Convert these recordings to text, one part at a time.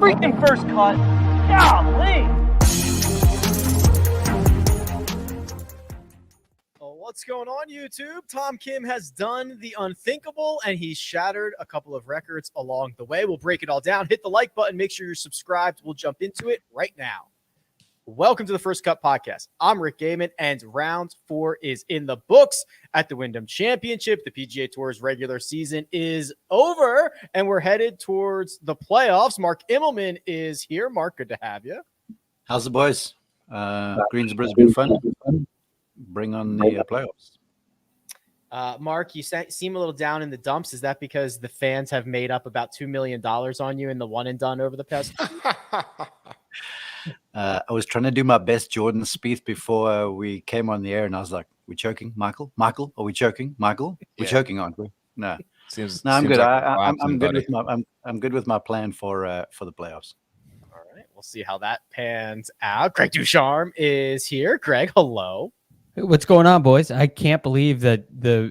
freaking first cut. Golly. What's going on, YouTube? Tom Kim has done the unthinkable, and he's shattered a couple of records along the way. We'll break it all down. Hit the like button. Make sure you're subscribed. We'll jump into it right now. Welcome to the First Cut Podcast. I'm Rick Gehman, and round 4 is in the books at the Wyndham Championship. The PGA Tour's regular season is over, and we're headed towards the playoffs. Mark Immelman is here. Mark, good to have you. How's the boys? Greensboro's been fun. Bring on the playoffs. Mark, you seem a little down in the dumps. Is that because the fans have made up about $2 million on you in the one and done over the past? I was trying to do my best Jordan Spieth before we came on the air, and I was like, "We choking, Michael? Michael, are we choking, Michael? We're choking, aren't we?" No, seems I'm good. Like I'm good with my I'm good with my plan for the playoffs. All right, we'll see how that pans out. Greg DuCharme is here. Greg, hello. What's going on, boys? I can't believe that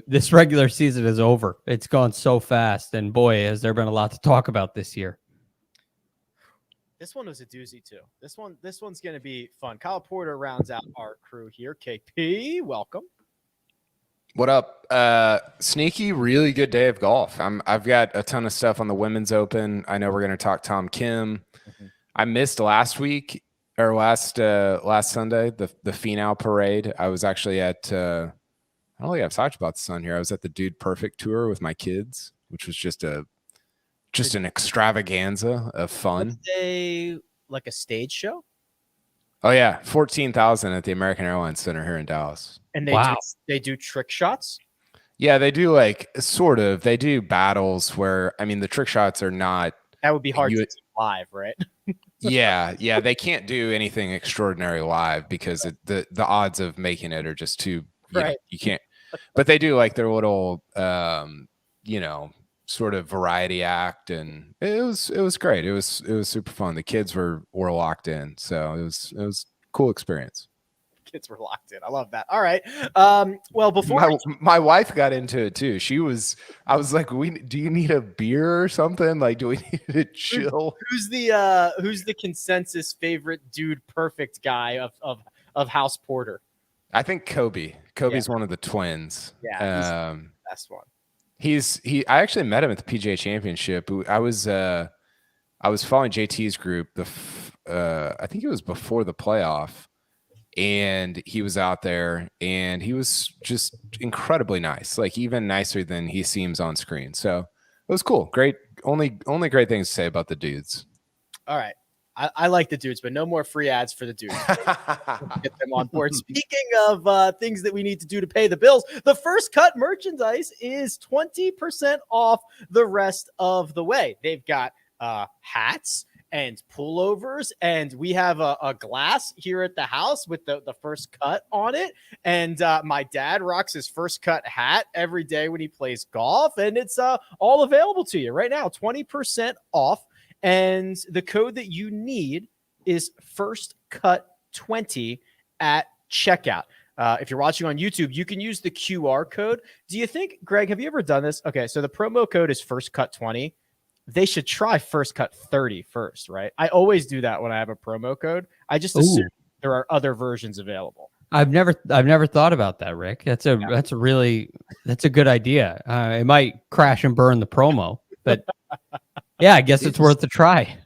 this regular season is over. It's gone so fast, and boy, has there been a lot to talk about this year. This one was a doozy too. This one's going to be fun. Kyle Porter rounds out our crew here. KP, welcome. What up? Sneaky, really good day of golf. I've got a ton of stuff on the Women's Open. I know we're going to talk Tom Kim. Mm-hmm. I missed last week or last Sunday the Finale Parade. I was actually at I don't think I've talked about this on here. I was at the Dude Perfect tour with my kids, which was just an extravaganza of fun. Like a stage show? Oh yeah, 14,000 at the American Airlines Center here in Dallas. And they do trick shots? Yeah, they do they do battles where, I mean, the trick shots are not. That would be hard to do live, right? yeah, they can't do anything extraordinary live because the odds of making it are just too right. You can't. But they do like their little sort of variety act, and it was great. It was super fun. The kids were locked in, so it was a cool experience. Kids were locked in. I love that. All right. Well, before my wife got into it too. I was like, do you need a beer or something? Like, do we need to chill? Who's the consensus favorite Dude Perfect guy of House Porter? I think Kobe. Kobe's one of the twins. Yeah, he's the best one. I actually met him at the PGA Championship. I was following JT's group. I think it was before the playoff, and he was out there, and he was just incredibly nice, like even nicer than he seems on screen. So it was cool. Great. Only great things to say about the dudes. All right. I like the dudes, but no more free ads for the dudes. Get them on board. Speaking of things that we need to do to pay the bills, the First Cut merchandise is 20% off the rest of the way. They've got hats and pullovers, and we have a glass here at the house with the First Cut on it. And my dad rocks his First Cut hat every day when he plays golf, and it's all available to you right now, 20% off. And the code that you need is FirstCut20 at checkout. If you're watching on YouTube, you can use the QR code. Do you think, Greg, have you ever done this? Okay, so the promo code is FirstCut20. They should try FirstCut30 first, right? I always do that when I have a promo code. I just assume there are other versions available. I've never thought about that, Rick. That's a good idea. It might crash and burn the promo, but yeah, I guess it's worth a try.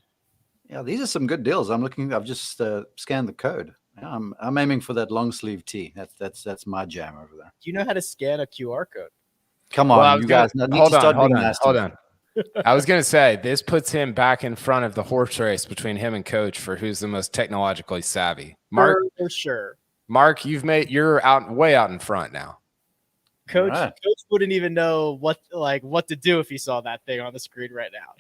Yeah, these are some good deals. I've just scanned the code. Yeah, I'm aiming for that long sleeve tee. That's my jam over there. Do you know how to scan a QR code? Come on, you guys. Hold on. I was going to say, this puts him back in front of the horse race between him and Coach for who's the most technologically savvy. Mark, for sure. Mark, you're way out in front now. Coach wouldn't even know what to do if he saw that thing on the screen right now.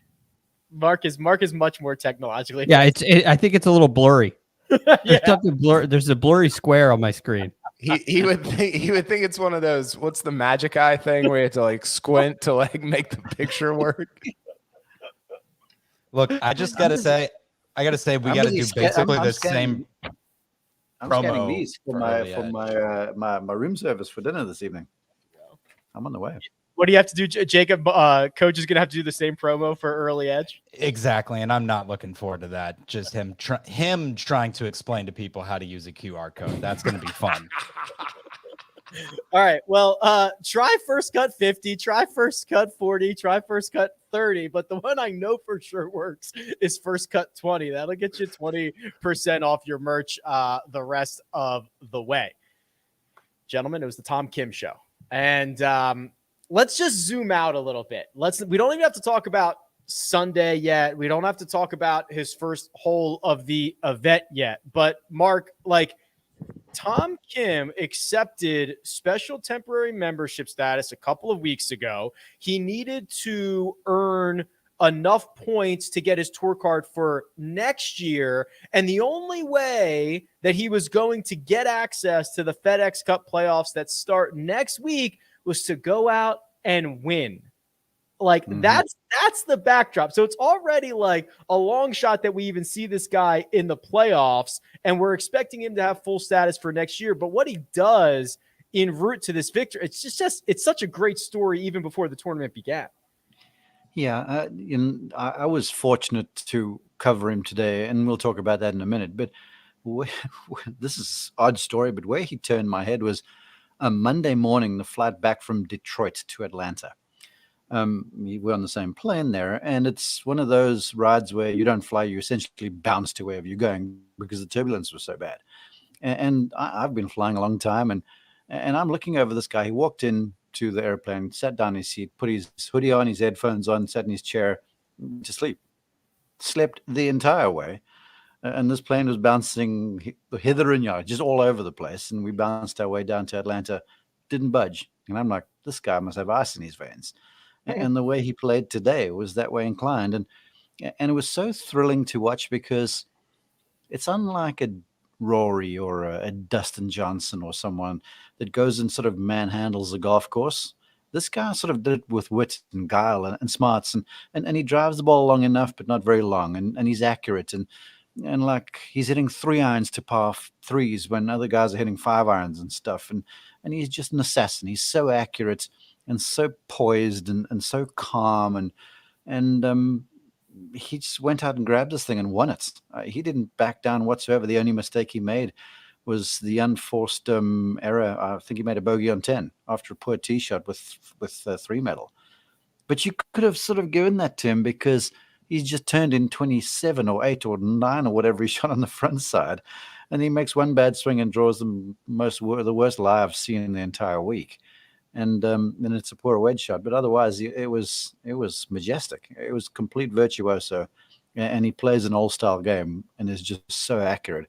Mark is much more technologically. Yeah, I think it's a little blurry. Yeah. There's a blurry square on my screen. He would think it's one of those, what's the magic eye thing where you have to like squint to like make the picture work. Look, I gotta say we got to do basically the same. I'm scanning these for my room service for dinner this evening. I'm on the way. What do you have to do, Jacob? Coach is going to have to do the same promo for Early Edge. Exactly, and I'm not looking forward to that. Just him trying to explain to people how to use a QR code. That's going to be fun. All right. Well, try first cut 50, try first cut 40, try first cut 30. But the one I know for sure works is first cut 20. That'll get you 20% off your merch the rest of the way. Gentlemen, it was the Tom Kim Show. And let's just zoom out a little bit. We don't even have to talk about Sunday yet. We don't have to talk about his first hole of the event yet. But Mark, Tom Kim accepted special temporary membership status a couple of weeks ago. He needed to earn enough points to get his tour card for next year. And the only way that he was going to get access to the FedExCup playoffs that start next week was to go out and win. That's the backdrop. So it's already a long shot that we even see this guy in the playoffs, and we're expecting him to have full status for next year. But what he does en route to this victory, it's such a great story even before the tournament began. Yeah, I was fortunate to cover him today, and we'll talk about that in a minute. But this is an odd story, but where he turned my head was a Monday morning, the flight back from Detroit to Atlanta. We're on the same plane there, and it's one of those rides where you don't fly, you essentially bounce to wherever you're going because the turbulence was so bad. And I've been flying a long time, and I'm looking over this guy. He walked in to the airplane, sat down in his seat, put his hoodie on, his headphones on, sat in his chair to sleep. Slept the entire way. And this plane was bouncing hither and yon, just all over the place. And we bounced our way down to Atlanta, didn't budge. And I'm like, this guy must have ice in his veins. And the way he played today was that way inclined. And it was so thrilling to watch because it's unlike a Rory or a Dustin Johnson or someone that goes and sort of manhandles a golf course. This guy sort of did it with wit and guile and smarts. And he drives the ball long enough, but not very long. And he's accurate. And he's hitting 3 irons to par 3s when other guys are hitting 5 irons and stuff. And he's just an assassin. He's so accurate and so poised and so calm, and he just went out and grabbed this thing and won it. He didn't back down whatsoever. The only mistake he made was the unforced error. I think he made a bogey on 10 after a poor tee shot with 3 metal. But you could have sort of given that to him because he's just turned in 27 or 8 or 9 or whatever he shot on the front side, and he makes one bad swing and draws the worst lie I've seen in the entire week. And then it's a poor wedge shot, but otherwise it was majestic. It was complete virtuoso, and he plays an all-style game and is just so accurate.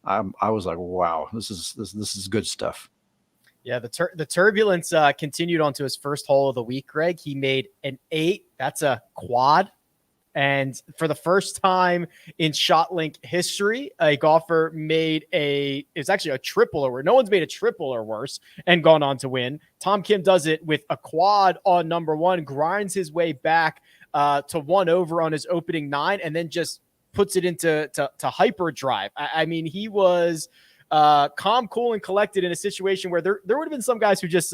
I was like, wow, this is good stuff. Yeah, the turbulence continued onto his first hole of the week, Greg. He made an 8. That's a quad. And for the first time in ShotLink history, a golfer made it's actually a triple or no one's made a triple or worse and gone on to win. Tom Kim does it with a quad on number 1, grinds his way back to 1 over on his opening 9, and then just puts it into hyperdrive. I mean, he was calm, cool, and collected in a situation where there would have been some guys who just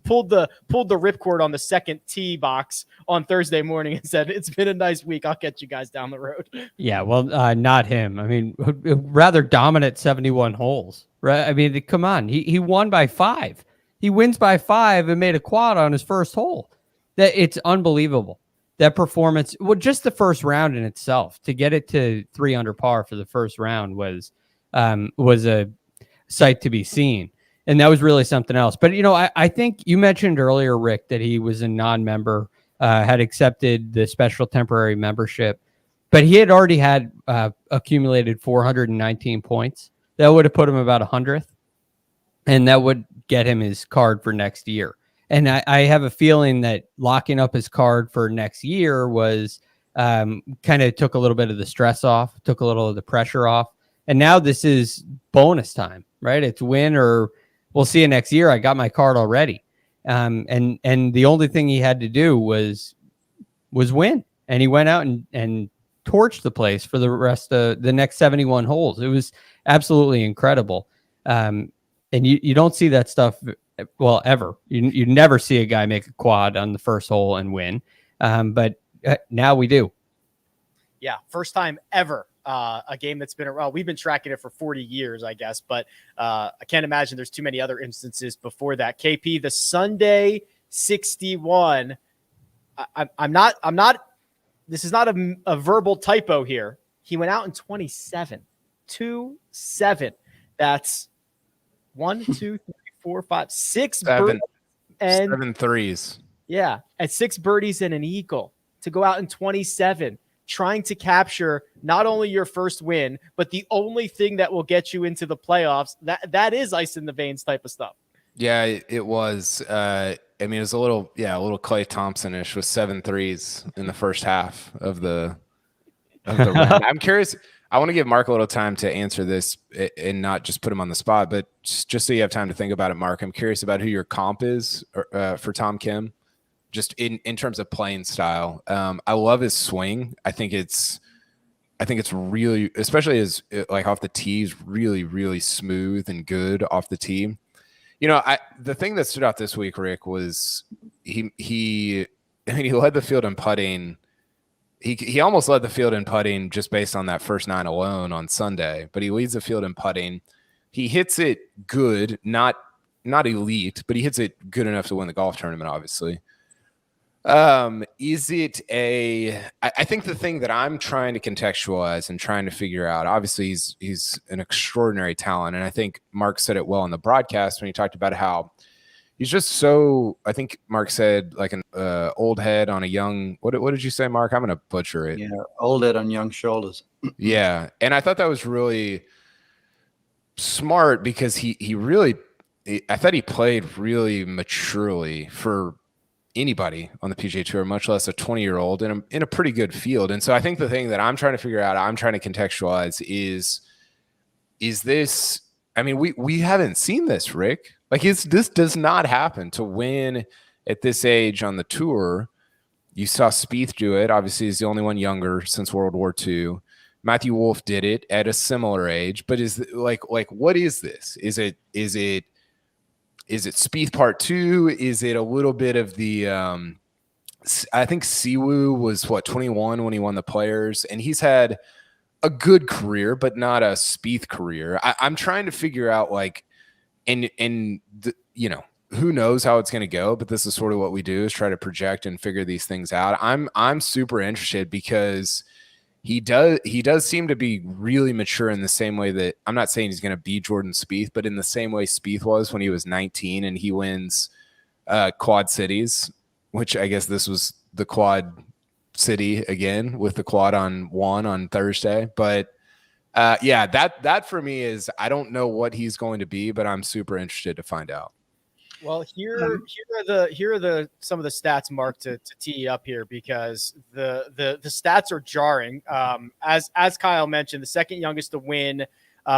pulled the ripcord on the second tee box on Thursday morning and said, it's been a nice week. I'll catch you guys down the road. Yeah, well, not him. I mean, rather dominant 71 holes, right? I mean, come on. He won by 5. He wins by 5 and made a quad on his first hole. It's unbelievable. That performance, well, just the first round in itself, to get it to 3 under par for the first round was a sight to be seen. And that was really something else. But, I think you mentioned earlier, Rick, that he was a non-member, had accepted the special temporary membership, but he had already had accumulated 419 points. That would have put him about 100th, and that would get him his card for next year. And I have a feeling that locking up his card for next year was kind of took a little bit of the stress off, took a little of the pressure off. And now this is bonus time, right? It's win or we'll see you next year. I got my card already. And the only thing he had to do was win. And he went out and torched the place for the rest of the next 71 holes. It was absolutely incredible. And you don't see that stuff well, ever. You never see a guy make a quad on the first hole and win. But now we do. Yeah, first time ever. A game that's been around. We've been tracking it for 40 years, I guess, but I can't imagine there's too many other instances before that. KP, the Sunday 61. I'm not. This is not a verbal typo here. He went out in 27. 2-7. That's 1, 2, 3, 4, 5, 6 birdies and 7 threes. Yeah, and 6 birdies and an eagle to go out in 27, trying to capture not only your first win, but the only thing that will get you into the playoffs. That is ice in the veins type of stuff. Yeah, it was. I mean, it was a little Klay Thompson-ish with 7 threes in the first half of the round. I'm curious. I want to give Mark a little time to answer this and not just put him on the spot, but just so you have time to think about it, Mark. I'm curious about who your comp is for Tom Kim, just in terms of playing style. I love his swing. I think it's really, especially as like off the tee, is really, really smooth and good off the tee. You know, the thing that stood out this week, Rick, was he led the field in putting. He almost led the field in putting just based on that first 9 alone on Sunday, but he leads the field in putting. He hits it good, not elite, but he hits it good enough to win the golf tournament, obviously. Is it I think the thing that I'm trying to contextualize and trying to figure out, obviously he's an extraordinary talent. And I think Mark said it well on the broadcast when he talked about how he's just so, I think Mark said like an old head on a young, what did you say, Mark? I'm going to butcher it. Yeah, old head on young shoulders. Yeah. And I thought that was really smart because I thought he played really maturely for anybody on the PGA Tour, much less a 20-year-old in a pretty good field. And so I think the thing that I'm trying to figure out, I'm trying to contextualize is this, I mean, we haven't seen this, Rick. Like this does not happen to win at this age on the tour. You saw Spieth do it. Obviously, he's the only one younger since World War II. Matthew Wolff did it at a similar age. But is like what is this? Is it Spieth part 2? Is it a little bit of the I think Siwoo was 21 when he won the Players, and he's had a good career, but not a Spieth career. I'm trying to figure out who knows how it's going to go, but this is sort of what we do, is try to project and figure these things out. I'm super interested because he does seem to be really mature in the same way that, I'm not saying he's going to be Jordan Spieth, but in the same way Spieth was when he was 19 and he wins Quad Cities, which I guess this was the Quad City again with the quad on 1 on Thursday. But yeah, that for me is, I don't know what he's going to be, but I'm super interested to find out. Well, here are some of the stats, Mark, to tee up here, because the stats are jarring. As Kyle mentioned, the second youngest to win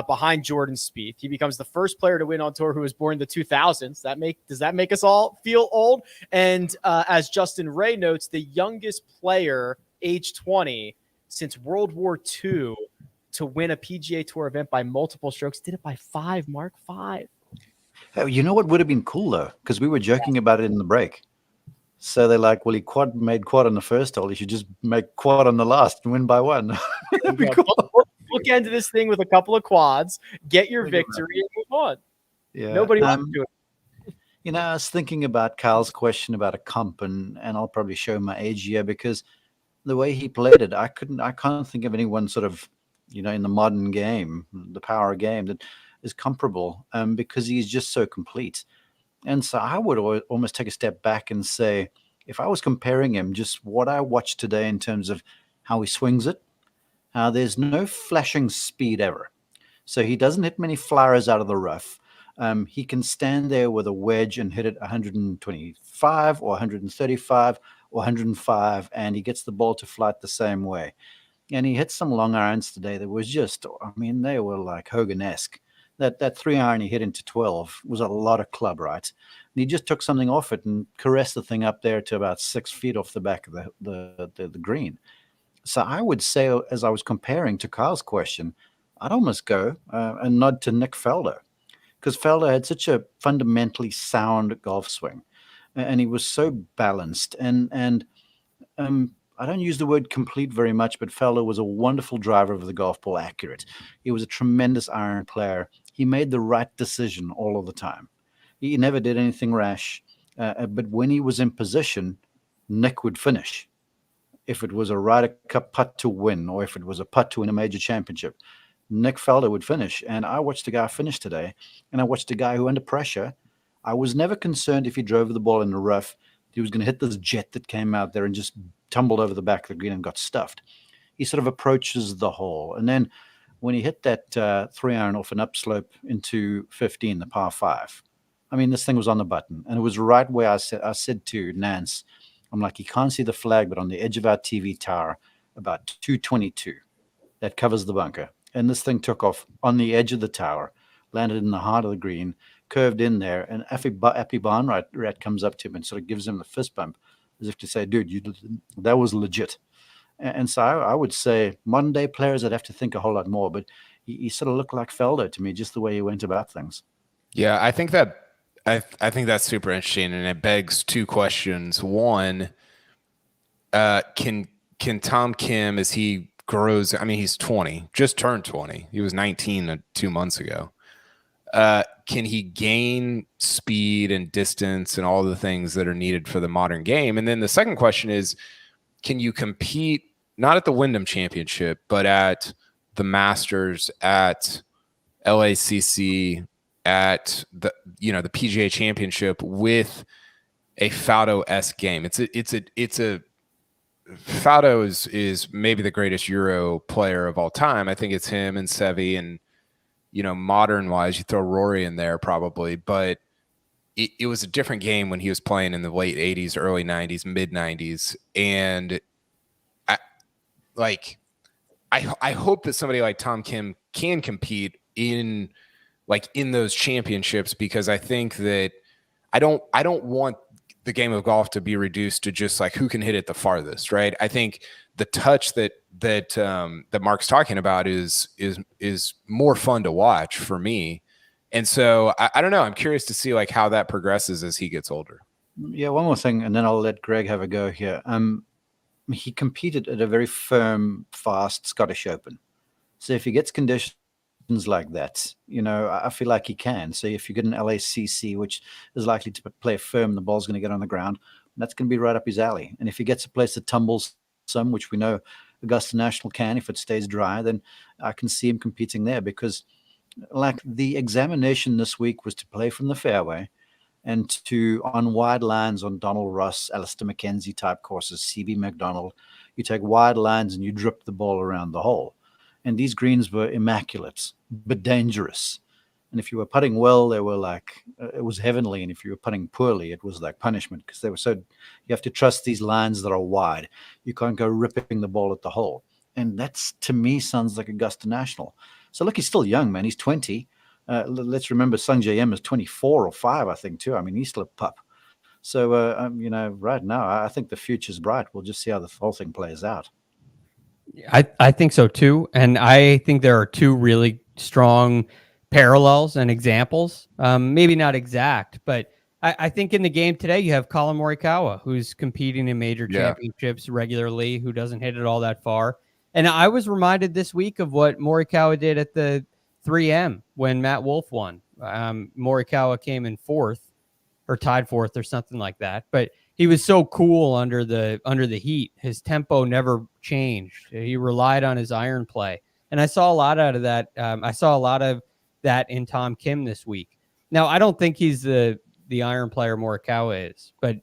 behind Jordan Spieth. He becomes the first player to win on tour who was born in the 2000s. Does that make us all feel old? And as Justin Ray notes, the youngest player, age 20, since World War II to win a PGA Tour event by multiple strokes. Did it by 5, Mark. 5. You know what would have been cool though, because we were joking about it in the break. So they're like, well, he made quad on the first hole. He should just make quad on the last and win by 1. That'd be cool. Look into this thing with a couple of quads, get your victory, and move on. Yeah. Nobody wants to do it. You know, I was thinking about Kyle's question about a comp, and I'll probably show my age here, because the way he played it, I can't think of anyone sort of, in the modern game, the power game, that is comparable, because he's just so complete. And so I would almost take a step back and say, if I was comparing him, just what I watched today in terms of how he swings it, there's no flashing speed ever. So he doesn't hit many flyers out of the rough. He can stand there with a wedge and hit it 125 or 135 or 105, and he gets the ball to flight the same way. And he hit some long irons today that was just, they were like Hogan-esque. That 3-iron he hit into 12 was a lot of club, right? And he just took something off it and caressed the thing up there to about 6 feet off the back of the green. So I would say, as I was comparing to Kyle's question, I'd almost go and nod to Nick Faldo, because Felder had such a fundamentally sound golf swing, and he was so balanced. And I don't use the word complete very much, but Felder was a wonderful driver of the golf ball, accurate. He was a tremendous iron player. He made the right decision all of the time. He never did anything rash, but when he was in position, Nick would finish. If it was a Ryder Cup putt to win, or if it was a putt to win a major championship, Nick Felder would finish. And I watched a guy finish today, and I watched a guy who, under pressure, I was never concerned if he drove the ball in the rough, he was going to hit this jet that came out there and just tumbled over the back of the green and got stuffed. He sort of approaches the hole. And then when he hit that 3-iron off an upslope into 15, the par 5, I mean, this thing was on the button. And it was right where I said to Nance, I'm like, you can't see the flag, but on the edge of our TV tower, about 222, that covers the bunker. And this thing took off on the edge of the tower, landed in the heart of the green, curved in there, and Appy Barnrat comes up to him and sort of gives him a fist bump, as if to say, dude, that was legit. And so I would say modern day players, I'd have to think a whole lot more, but he sort of looked like Felder to me, just the way he went about things. Yeah, I think that's super interesting, and it begs two questions. One, can Tom Kim, as he grows, I mean, he's 20, just turned 20. He was 19 2 months ago. Can he gain speed and distance and all the things that are needed for the modern game? And then the second question is, can you compete not at the Wyndham Championship, but at the Masters, at LACC, at the PGA Championship with a Faudo-esque game? It's a Faudo is maybe the greatest Euro player of all time. I think it's him and Seve, and modern wise, you throw Rory in there probably, but it was a different game when he was playing in the late 80s, early 90s, mid 90s. And I hope that somebody like Tom Kim can compete in those championships, because I think that I don't want the game of golf to be reduced to just like who can hit it the farthest, right? I think the touch that Mark's talking about is more fun to watch for me. And so I don't know. I'm curious to see like how that progresses as he gets older. Yeah, one more thing, and then I'll let Greg have a go here. He competed at a very firm, fast Scottish Open. So if he gets conditions like that, I feel like he can. So if you get an LACC, which is likely to play firm, the ball's going to get on the ground, that's going to be right up his alley. And if he gets a place that tumbles some, which we know Augusta National can, if it stays dry, then I can see him competing there, because like the examination this week was to play from the fairway and to on wide lines on Donald Ross, Alistair McKenzie type courses, CB McDonald. You take wide lines and you drip the ball around the hole. And these greens were immaculate, but dangerous. And if you were putting well, they were like, it was heavenly. And if you were putting poorly, it was like punishment, because they were so, you have to trust these lines that are wide. You can't go ripping the ball at the hole. And that's, to me, sounds like Augusta National. So look, he's still young, man. He's 20. Let's remember Sungjae Im is 24 or 5, I think, too. I mean, he's still a pup. So, right now, I think the future's bright. We'll just see how the whole thing plays out. I think so too. And I think there are two really strong parallels and examples. Maybe not exact, but I think in the game today, you have Colin Morikawa, who's competing in major championships regularly, who doesn't hit it all that far. And I was reminded this week of what Morikawa did at the 3M when Matt Wolff won. Morikawa came in 4th or tied 4th or something like that. But he was so cool under the heat. His tempo never changed. He relied on his iron play. And I saw a lot out of that. I saw a lot of that in Tom Kim this week. Now, I don't think he's the iron player Morikawa is, but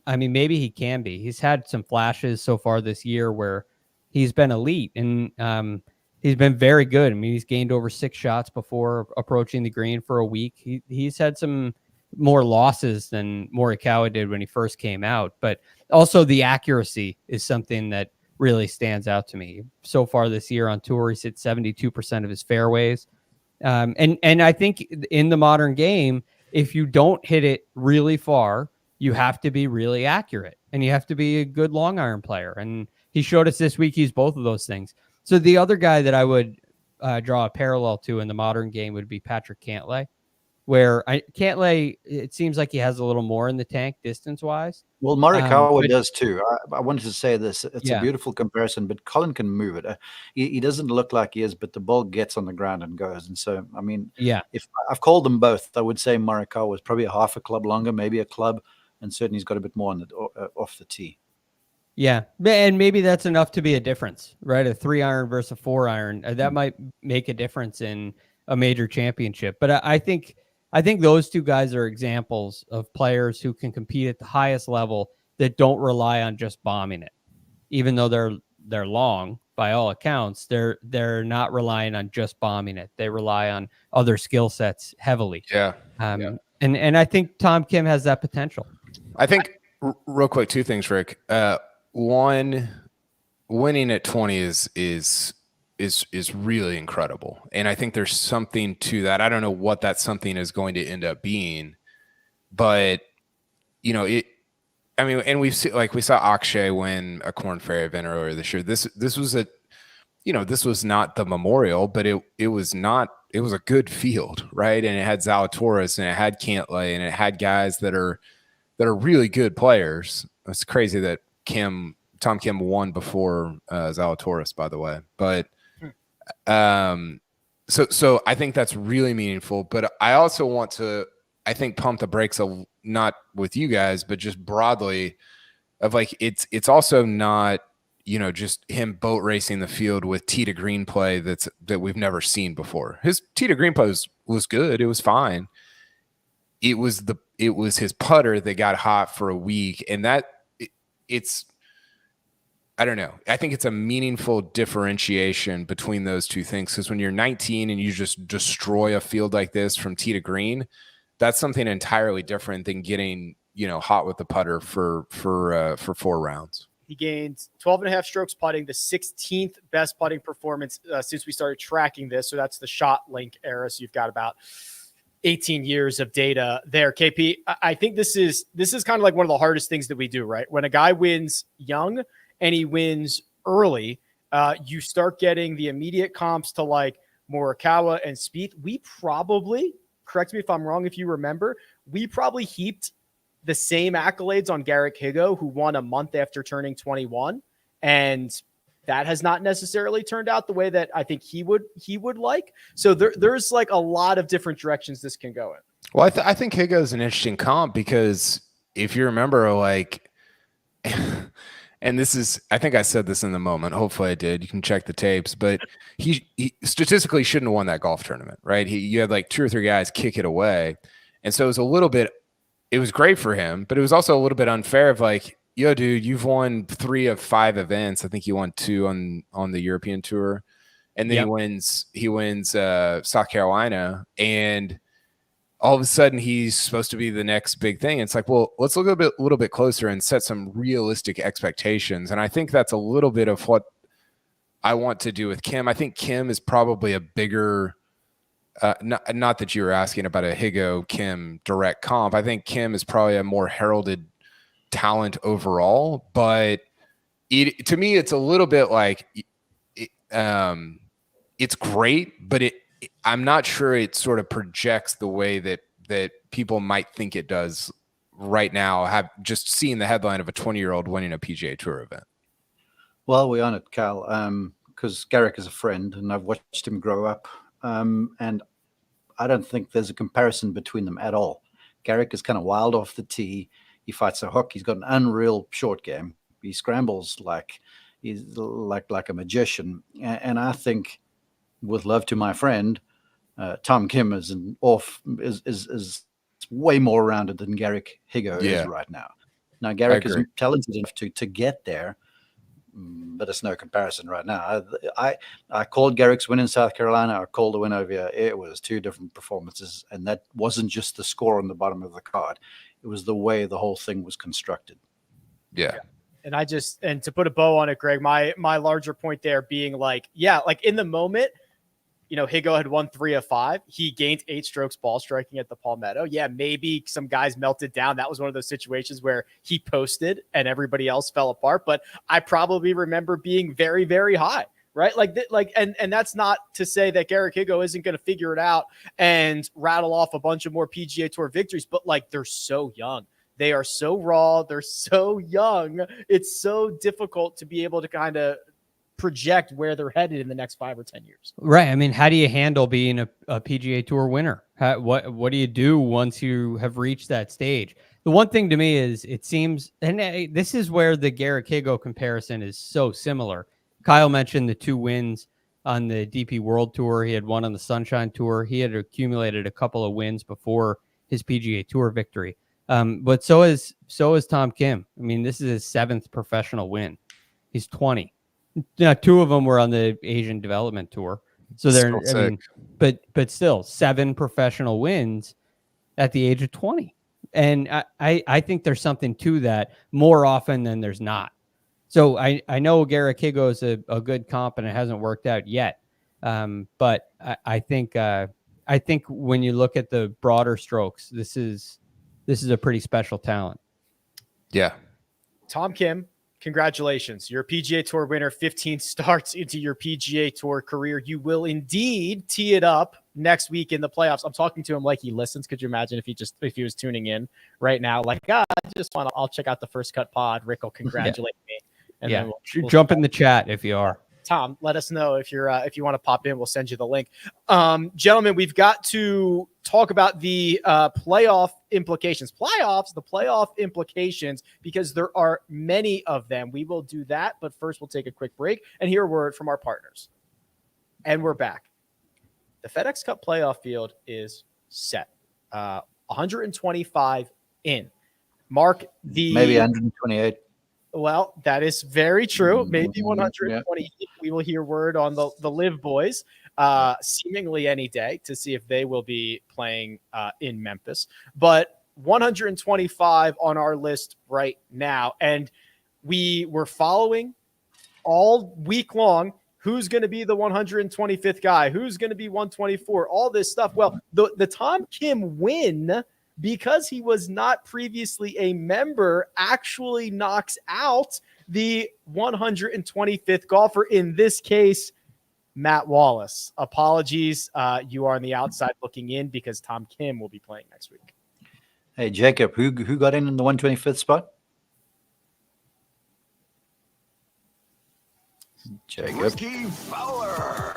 I mean, maybe he can be. He's had some flashes so far this year where he's been elite, and he's been very good. I mean, he's gained over 6 shots before approaching the green for a week. He's had some more losses than Morikawa did when he first came out, but also the accuracy is something that really stands out to me. So far this year on tour, he's hit 72% of his fairways. And I think in the modern game, if you don't hit it really far, you have to be really accurate, and you have to be a good long iron player. And he showed us this week he's both of those things. So the other guy that I would draw a parallel to in the modern game would be Patrick Cantlay. where I can't lay. It seems like he has a little more in the tank distance wise. Well, Morikawa but- does too. I wanted to say this. It's a beautiful comparison, but Colin can move it. He doesn't look like he is, but the ball gets on the ground and goes. And so, I mean, if I've called them both, I would say Morikawa was probably a half a club longer, maybe a club, and certainly he's got a bit more on the, off the tee. Yeah, and maybe that's enough to be a difference, right? A 3-iron versus a 4-iron that might make a difference in a major championship. But I think those two guys are examples of players who can compete at the highest level that don't rely on just bombing it, even though they're long by all accounts. They're not relying on just bombing it. They rely on other skill sets heavily. And I think Tom Kim has that potential. I think real quick, two things, Rick. One, winning at 20 is really incredible, and I think there's something to that. I don't know what that something is going to end up being, but you know it. I mean, and we saw Akshay win a Korn Ferry event earlier this year. This was this was not the Memorial, but it was a good field, right? And it had Zalatoris and it had Cantlay and it had guys that are really good players. It's crazy that Tom Kim won before Zalatoris, by the way. But so I think that's really meaningful. But I also want to, I think, pump the brakes not with you guys, but just broadly of like it's also not just him boat racing the field with tee to green play that we've never seen before. His tee to green play was good. It was fine. It was his putter that got hot for a week, and it's I don't know. I think it's a meaningful differentiation between those two things, because when you're 19 and you just destroy a field like this from tee to green, that's something entirely different than getting hot with the putter for 4 rounds. He gained 12 and a half strokes putting, the 16th best putting performance since we started tracking this. So that's the shot link era. So you've got about 18 years of data there. KP, I think this is kind of like one of the hardest things that we do, right? When a guy wins young and he wins early, you start getting the immediate comps to like Morikawa and Spieth. We probably, correct me if I'm wrong, if you remember, we probably heaped the same accolades on Garrick Higgo, who won a month after turning 21. And that has not necessarily turned out the way that I think he would like. So there's like a lot of different directions this can go in. Well, I think Higgo is an interesting comp because if you remember, like, and this is, I think I said this in the moment. Hopefully I did. You can check the tapes, but he statistically shouldn't have won that golf tournament, right? You had like 2 or 3 guys kick it away. And so it was great for him, but it was also a little bit unfair of like, yo, dude, you've won 3 of 5 events. I think he won 2 on the European Tour. And then he wins South Carolina, and all of a sudden he's supposed to be the next big thing. It's like, well, let's look a little bit closer and set some realistic expectations. And I think that's a little bit of what I want to do with Kim. I think Kim is probably a bigger not that you were asking about a Higgo Kim direct comp. I think Kim is probably a more heralded talent overall, but to me, it's a little bit like it's great, but I'm not sure it sort of projects the way that people might think it does right now. Have just seen the headline of a 20-year-old winning a PGA Tour event. Well, we're on it, Cal, because Garrick is a friend, and I've watched him grow up. And I don't think there's a comparison between them at all. Garrick is kind of wild off the tee. He fights a hook. He's got an unreal short game. He scrambles like a magician. And I think, with love to my friend, Tom Kim is way more rounded than Garrick Higgo is right now. Now Garrick is talented enough to get there, but it's no comparison right now. I called Garrick's win in South Carolina. I called the win over here. It was 2 different performances, and that wasn't just the score on the bottom of the card. It was the way the whole thing was constructed. Yeah. And to put a bow on it, Greg, my larger point there being like in the moment, Higgo had won 3 of 5. He gained 8 strokes ball striking at the Palmetto. Yeah, maybe some guys melted down. That was one of those situations where he posted and everybody else fell apart. But I probably remember being very, very high right? And that's not to say that Garrick Higgo isn't going to figure it out and rattle off a bunch of more PGA Tour victories, but like they're so young. They are so raw. They're so young. It's so difficult to be able to kind of project where they're headed in the next 5 or 10 years. Right. I mean, how do you handle being a PGA Tour winner? What do you do once you have reached that stage? The one thing to me is it seems, and this is where the Garrick Higgo comparison is so similar. Kyle mentioned the 2 wins on the DP World Tour. He had one on the Sunshine Tour. He had accumulated a couple of wins before his PGA Tour victory. But so is Tom Kim. I mean, this is his 7th professional win. He's 20. Now, 2 of them were on the Asian Development Tour. So they're, I mean, but still 7 professional wins at the age of 20. And I think there's something to that more often than there's not. So I know Garrick Higgo is a good comp and it hasn't worked out yet. But I think when you look at the broader strokes, this is a pretty special talent. Yeah. Tom Kim, congratulations. You're a PGA Tour winner, 15 starts into your PGA Tour career. You will indeed tee it up next week in the playoffs. I'm talking to him like he listens. Could you imagine if he was tuning in right now? Like, I'll check out the First Cut pod. Rick will congratulate me. And then we'll jump in the chat if you are. Tom, let us know if you want to pop in. We'll send you the link. Gentlemen, we've got to talk about the playoff implications. The playoff implications, because there are many of them. We will do that, but first we'll take a quick break and hear a word from our partners. And we're back. The FedExCup playoff field is set. 125 in. Mark, maybe 128. Well, that is very true. Maybe 120. Yeah. We will hear word on the Live boys seemingly any day to see if they will be playing in Memphis. But 125 on our list right now. And we were following all week long who's going to be the 125th guy, who's going to be 124, all this stuff. Well, the Tom Kim win, because he was not previously a member, actually knocks out the 125th golfer, in this case, Matt Wallace. Apologies. You are on the outside looking in because Tom Kim will be playing next week. Hey, Jacob, who got in the 125th spot? Jacob. Ricky Fowler.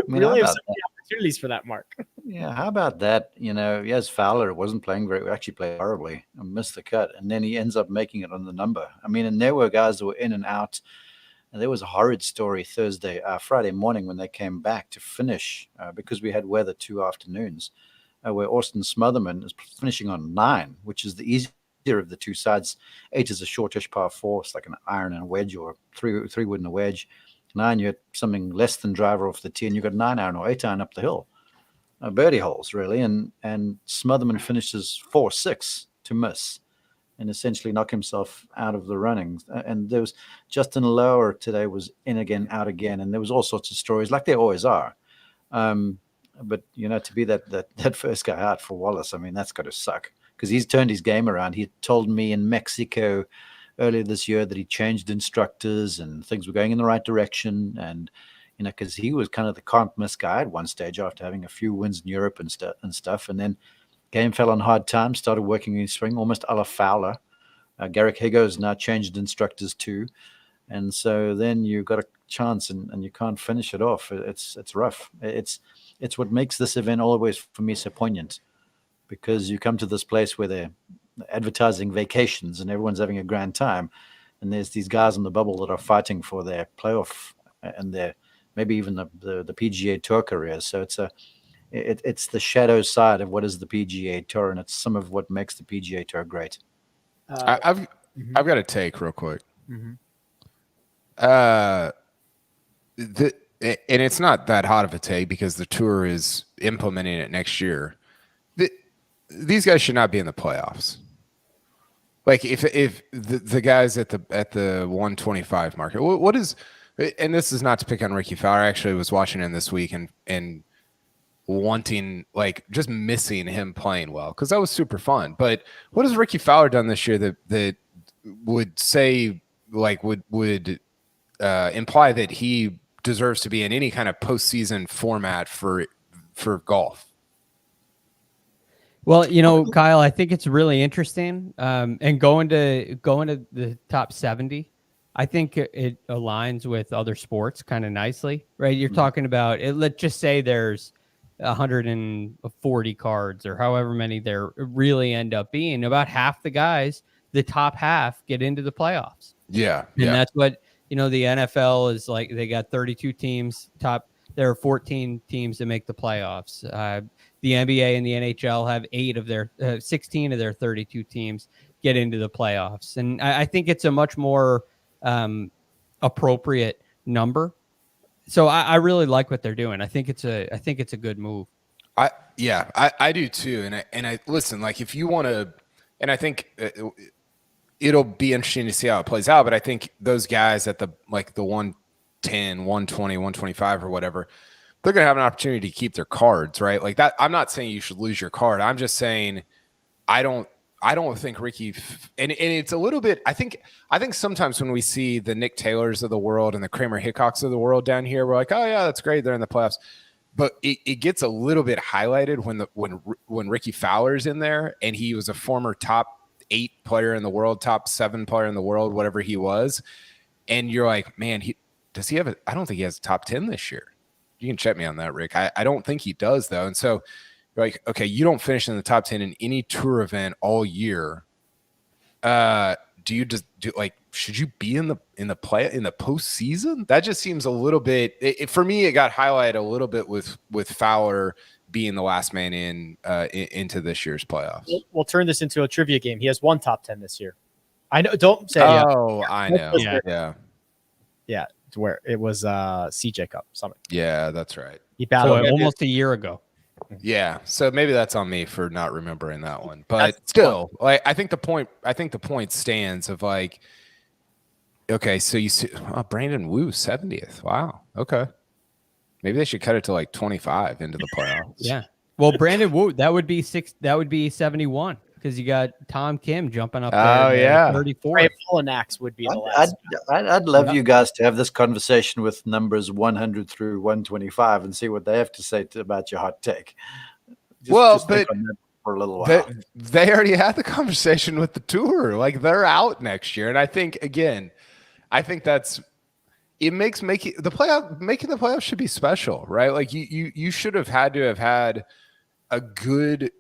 We only have so many opportunities for that, Mark. Yeah, how about that? Yes, Fowler wasn't playing great. Actually played horribly and missed the cut. And then he ends up making it on the number. I mean, and there were guys that were in and out. And there was a horrid story Friday morning when they came back to finish because we had weather 2 afternoons where Austin Smotherman is finishing on 9, which is the easier of the 2 sides. 8 is a shortish par 4. It's like an iron and a wedge, or 3 wood and a wedge. 9, you had something less than driver off the tee, and you got 9 iron or 8 iron up the hill. Birdie holes, really. And Smotherman finishes 4-6 to miss and essentially knock himself out of the running. And there was Justin Lower today was in again, out again. And there was all sorts of stories, like there always are. But, to be that first guy out for Wallace, I mean, that's got to suck, because he's turned his game around. He told me in Mexico earlier this year that he changed instructors and things were going in the right direction. And, because he was kind of the can't miss guy at one stage after having a few wins in Europe and stuff. And then game fell on hard times, started working in his swing, almost a la Fowler. Garrick Higgo has now changed instructors too. And so then you've got a chance and you can't finish it off. It's rough. It's what makes this event always, for me, so poignant, because you come to this place where they're advertising vacations and everyone's having a grand time. And there's these guys in the bubble that are fighting for their playoff and their maybe even the PGA Tour careers. So it's the shadow side of what is the PGA Tour, and it's some of what makes the PGA Tour great. I've got a take real quick. Mm-hmm. And it's not that hot of a take because the tour is implementing it next year. These guys should not be in the playoffs. Like if the guys at the 125 market, what is, and this is not to pick on Ricky Fowler. I actually was watching him this week and wanting, like, just missing him playing well, because that was super fun. But what has Ricky Fowler done this year that would say, like, would imply that he deserves to be in any kind of postseason format for golf. Well, Kyle, I think it's really interesting. And going to the top 70, I think it aligns with other sports kind of nicely, right? You're talking about it. Let's just say there's 140 cards or however many there really end up being. About half the guys, the top half, get into the playoffs. Yeah. And that's what, the NFL is like. They got 32 teams there are 14 teams that make the playoffs. The NBA and the NHL have 16 of their 32 teams get into the playoffs. And I think it's a much more appropriate number. So I really like what they're doing. I think it's a good move. I do too. And I listen, like if you want to, and I think it'll be interesting to see how it plays out, but I think those guys at the 110, 120, 125 or whatever, they're going to have an opportunity to keep their cards, right? Like that. I'm not saying you should lose your card. I'm just saying I don't think Ricky and it's a little bit, I think sometimes when we see the Nick Taylors of the world and the Kramer Hickocks of the world down here, we're like, oh yeah, that's great. They're in the playoffs. But it gets a little bit highlighted when Ricky Fowler's in there and he was a former top 8 player in the world, top 7 player in the world, whatever he was. And you're like, man, I don't think he has a top 10 this year. You can check me on that, Rick. I don't think he does though. And so you're like, okay, you don't finish in the top 10 in any tour event all year. Should you be in the postseason? That just seems a little bit, for me, it got highlighted a little bit with Fowler being the last man into this year's playoffs. We'll turn this into a trivia game. He has one top 10 this year. I know. Don't say. Oh, yeah. I know. Yeah. Where it was CJ Cup Summit. Yeah, that's right. He battled almost a year ago. Yeah, so maybe that's on me for not remembering that one. But still, like I think the point stands of like, okay, so you see Brandon Wu 70th. Wow. Okay. Maybe they should cut it to like 25 into the playoffs. Yeah. Well, Brandon Wu, that would be 71 because you got Tom Kim jumping up there. Oh, yeah. 34. Ray Polinax would be the last. I'd love you guys to have this conversation with numbers 100 through 125 and see what they have to say about your hot take. Just think on that for a little while. They already had the conversation with the tour. Like they're out next year. And I think that's it makes making the playoffs should be special, right? Like you should have had to have had a good,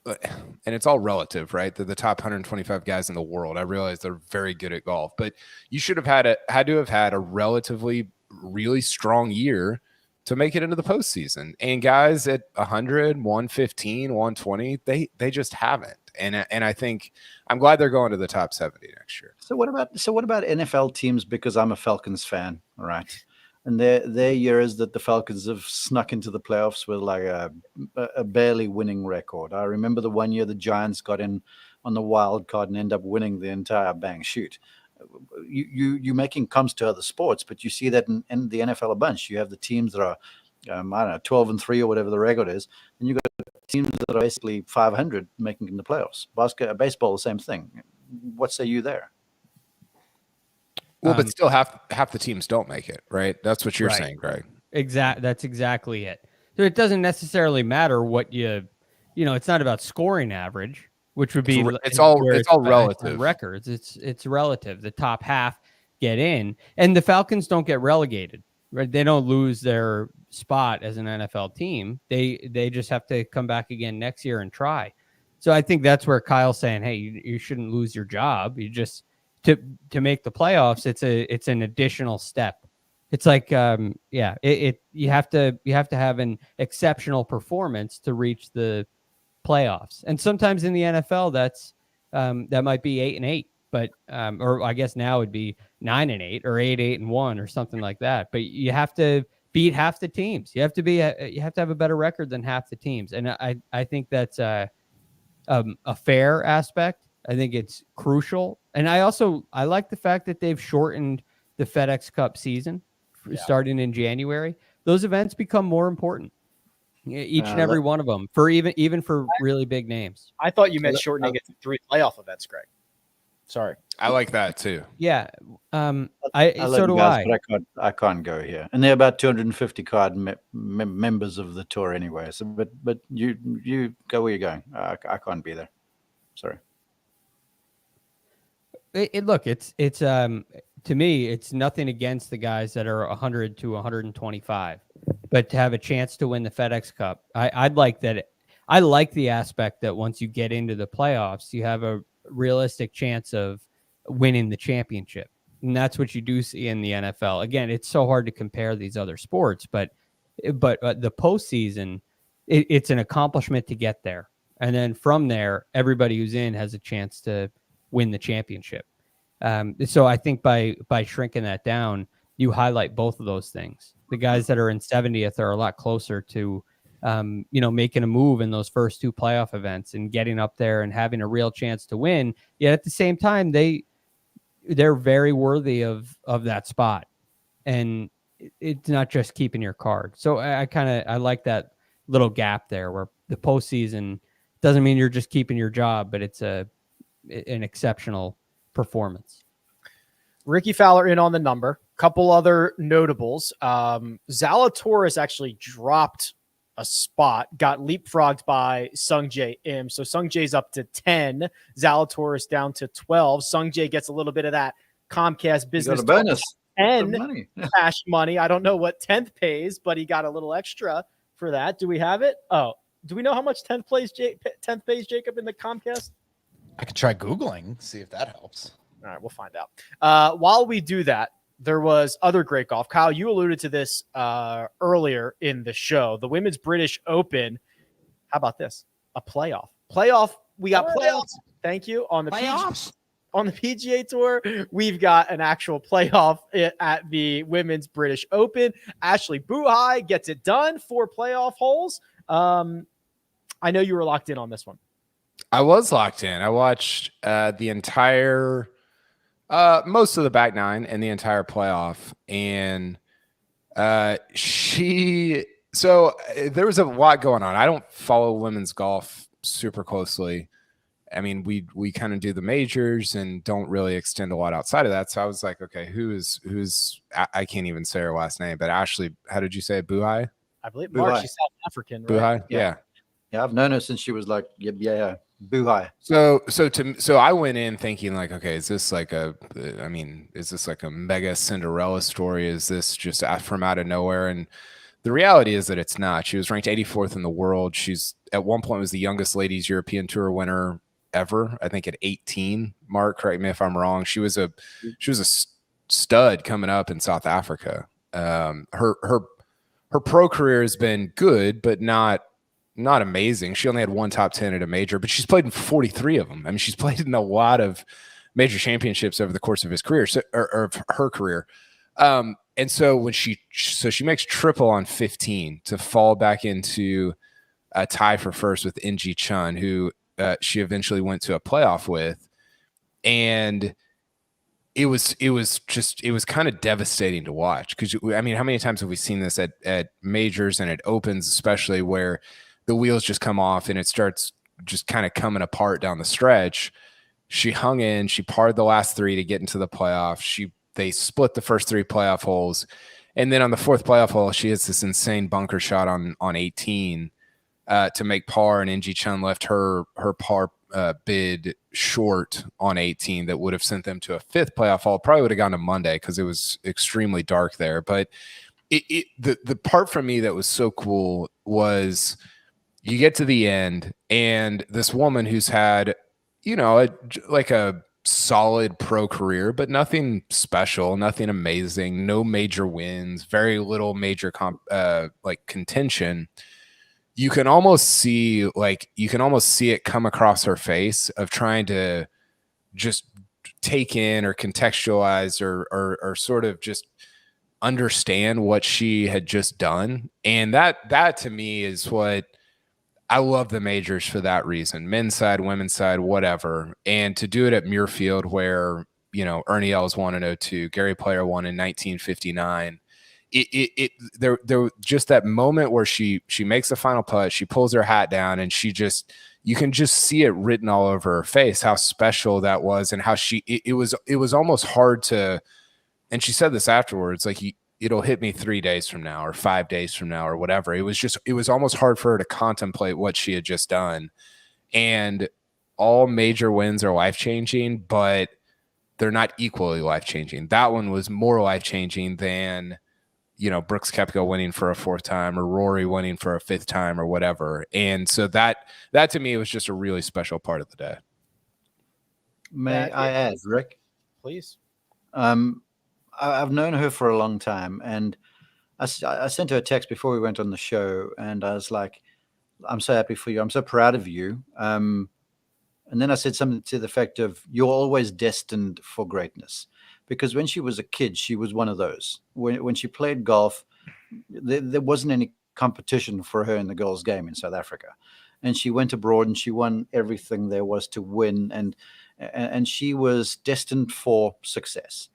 and it's all relative, right? They're the top 125 guys in the world. I realize they're very good at golf, but you should have had to have had a relatively really strong year to make it into the postseason. And guys at 100, 115, 120, they just haven't. And I think I'm glad they're going to the top 70 next year. So what about NFL teams? Because I'm a Falcons fan, right? And their year is that the Falcons have snuck into the playoffs with like a barely winning record. I remember the one year the Giants got in on the wild card and end up winning the entire bang shoot. You making comes to other sports, but you see that in the NFL a bunch. You have the teams that are, 12-3 or whatever the record is, and you've got teams that are basically 500 making in the playoffs. Baseball, the same thing. What say you there? Well, but still half the teams don't make it, right? That's what you're saying, Greg. That's exactly it. So it doesn't necessarily matter what it's not about scoring average, which would be it's all relative records. It's relative. The top half get in, and the Falcons don't get relegated. Right? They don't lose their spot as an NFL team. They just have to come back again next year and try. So I think that's where Kyle's saying, hey, you shouldn't lose your job. You just to make the playoffs, it's an additional step. It's like you have to have an exceptional performance to reach the playoffs. And sometimes in the NFL that might be 8-8, but or I guess now it'd be 9-8 or 8-1 or something like that. But you have to beat half the teams. You have to have a better record than half the teams. And I think that's a fair aspect. I think it's crucial. And I like the fact that they've shortened the FedEx Cup season starting in January. Those events become more important. Each and every one of them for even for really big names. I thought you meant shortening it to 3 playoff events, Greg. Sorry. I like that too. Yeah. I love So you do guys, I. but I can't go here. And there are about 250 card members of the tour anyway. So, but you go where you're going. I can't be there. Sorry. Look, it's to me, it's nothing against the guys that are 100 to 125, but to have a chance to win the FedEx Cup, I'd like that. I like the aspect that once you get into the playoffs, you have a realistic chance of winning the championship. And that's what you do see in the NFL. Again, it's so hard to compare these other sports, but the postseason, it's an accomplishment to get there. And then from there, everybody who's in has a chance to win the championship. So I think by shrinking that down, you highlight both of those things. The guys that are in 70th are a lot closer to, making a move in those first two playoff events and getting up there and having a real chance to win. Yet at the same time, they're very worthy of that spot. And it's not just keeping your card. So I like that little gap there where the postseason doesn't mean you're just keeping your job, but it's an exceptional performance. Ricky Fowler in on the number. Couple other notables. Zalatoris actually dropped a spot, got leapfrogged by Sungjae Im. So Sungjae's up to 10. Zalatoris down to 12. Sungjae gets a little bit of that Comcast business bonus. and Money. cash money. I don't know what 10th pays, but he got a little extra for that. Do we have it? Oh, do we know how much 10th pays, Jacob, in the Comcast? I could try Googling, see if that helps. All right, we'll find out. While we do that, there was other great golf. Kyle, you alluded to this earlier in the show. The Women's British Open. How about this? A playoff. We got playoffs. Thank you. On the playoffs. On the PGA Tour, we've got an actual playoff at the Women's British Open. Ashley Buhai gets it done. 4 playoff holes. I know you were locked in on this one. I was locked in. I watched the entire, most of the back nine and the entire playoff. And there was a lot going on. I don't follow women's golf super closely. I mean, we kind of do the majors and don't really extend a lot outside of that. So I was like, okay, who's I can't even say her last name, but Ashley, how did you say it? Buhai? I believe Mark, she's South African, right? Buhai? Yeah. Yeah, I've known her since she was like, yeah, Buhai. So I went in thinking like, okay, is this like a mega Cinderella story? Is this just from out of nowhere? And the reality is that it's not. She was ranked 84th in the world. She's at one point was the youngest ladies European Tour winner ever. I think at 18. Mark, correct me if I'm wrong. She was a stud coming up in South Africa. Her pro career has been good, but not amazing. She only had one top 10 at a major, but she's played in 43 of them. I mean, she's played in a lot of major championships over the course of his career, or of her career. And so when she makes triple on 15 to fall back into a tie for first with NG Chun, who she eventually went to a playoff with. And it was kind of devastating to watch. Cause I mean, how many times have we seen this at majors and at opens, especially where the wheels just come off and it starts just kind of coming apart down the stretch. She hung in, she parred the last 3 to get into the playoff. They split the first 3 playoff holes. And then on the 4th playoff hole, she hits this insane bunker shot on 18 to make par. And NG Chun left her par bid short on 18 that would have sent them to a 5th playoff hole. Probably would have gone to Monday because it was extremely dark there. But the part for me that was so cool was you get to the end and this woman who's had, like a solid pro career, but nothing special, nothing amazing, no major wins, very little major contention. You can almost see it come across her face of trying to just take in or contextualize or sort of just understand what she had just done. And that to me is what I love the majors for that reason. Men's side, women's side, whatever. And to do it at Muirfield where, Ernie Els won in 2002, Gary Player won in 1959. There just that moment where she makes the final putt, she pulls her hat down and she just, you can just see it written all over her face, how special that was, and how it was almost hard to, and she said this afterwards, like, it'll hit me 3 days from now or 5 days from now or whatever. It was almost hard for her to contemplate what she had just done. And all major wins are life-changing, but they're not equally life-changing. That one was more life-changing than, Brooks Koepka winning for a 4th time or Rory winning for a 5th time or whatever. And so that to me was just a really special part of the day. May I add, Rick? Please. I've known her for a long time, and I sent her a text before we went on the show, and I was like, I'm so happy for you. I'm so proud of you. And then I said something to the effect of, you're always destined for greatness. Because when she was a kid, she was one of those. When she played golf, there wasn't any competition for her in the girls' game in South Africa. And she went abroad and she won everything there was to win. And she was destined for success.